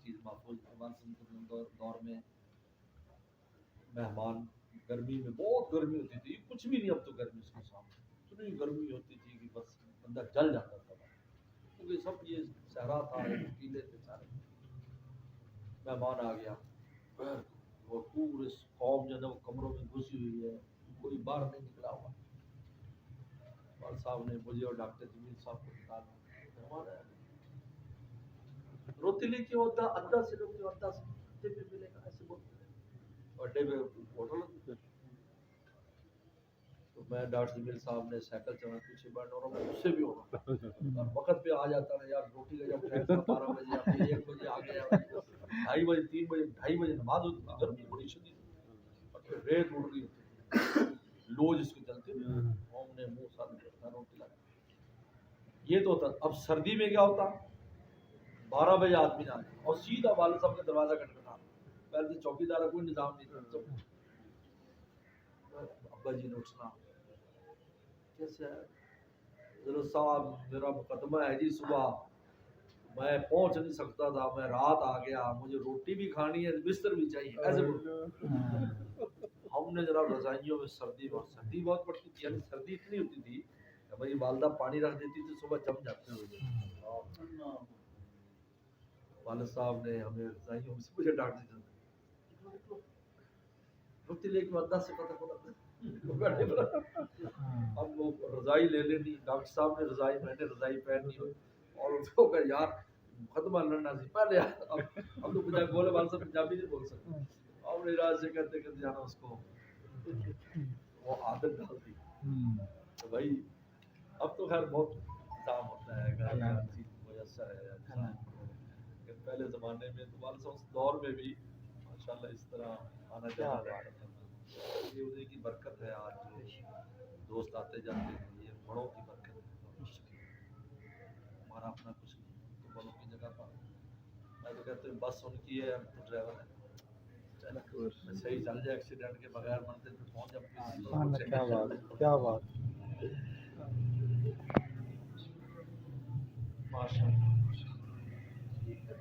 चीज़ महफूज दौर में मेहमान गर्मी में बहुत गर्मी होती थी, कुछ भी नहीं अब तो गर्मी उसके सामने इतनी गर्मी होती थी कि बस बंदा जल जाता था, क्योंकि सब ये सहरा था, कीले थे सारे। मेहमान आ गया, वो पूरे कौम जो है वो कमरों में घुसी हुई है, कोई बाहर नहीं निकला हुआ। और साहब ने मुझे और डॉक्टर जमील साहब को निकाला, मेहमान आया, रोटी लेके होता अड्डा से लोग अड्डा से अड्डे पे मिलेगा ऐसे बोलते, अड्डे पे होटल। तो मैं डॉक्टर जमील साहब ने साइकिल चला पीछे बैठ और मैं उससे भी होगा और वक्त पे आ जाता ना यार, रोटी का जब टाइम था 12 बजे या फिर 1 बजे आ गया, 2:30 बजे 3 बजे 2:30 बजे नमाज होती थी, गर्मी बड़ी शदीद और फिर रेत उड़ रही होती, लो जिसको चलते हमने मुंह साथ में रोटी लगा। ये तो होता। अब सर्दी में क्या होता, 12 बजे आदमी ना आए और सीधा वाले साहब का दरवाजा खटखटा, पहले तो चौकीदार का कोई निजाम नहीं था, अब्बा जी ने उठना, कैसे है जरा साहब मेरा मुकदमा है जी, सुबह मैं पहुंच नहीं सकता था, मैं रात आ गया, मुझे रोटी भी खानी है, बिस्तर भी चाहिए, ऐसे हमने जरा रजाइयों में सर्दी बहुत पड़ती थी, यानी सर्दी इतनी होती थी भाई वालदा पानी रख देती थी, सुबह जम जाते हुए। वालिद साहब ने हमें रजाइयों में से मुझे डांट दिया, रोटी लेके वालदा से पता अब वो रजाई ले लेनी, डॉक्टर साहब ने रजाई, मैंने रजाई पहननी और उसको कहा यार मुकदमा लड़ना सी पहले यार, अब तो पंजाबी बोले वाले सब पंजाबी नहीं बोल सकते, और इराज से कहते कहते जाना उसको वो आदत डाल दी। तो भाई अब तो खैर बहुत इंतजाम होता है, हर चीज मुयस्सर है इंसान को, लेकिन पहले ज़माने में तो वाले उस दौर में भी माशाल्लाह इस तरह आना जाना रहता था। ये उन्हीं की बरकत है, आज जो दोस्त आते जाते हैं ये बड़ों की बरकत है, हमारा अपना कुछ नहीं, तो बड़ों की जगह पर मैं तो कहते हैं बस उनकी है, हम तो ड्राइवर है, सही चल जाए, एक्सीडेंट के बगैर मंजिल पे पहुंच जाए। क्या बात, क्या बात, माशाअल्लाह। ठीक है,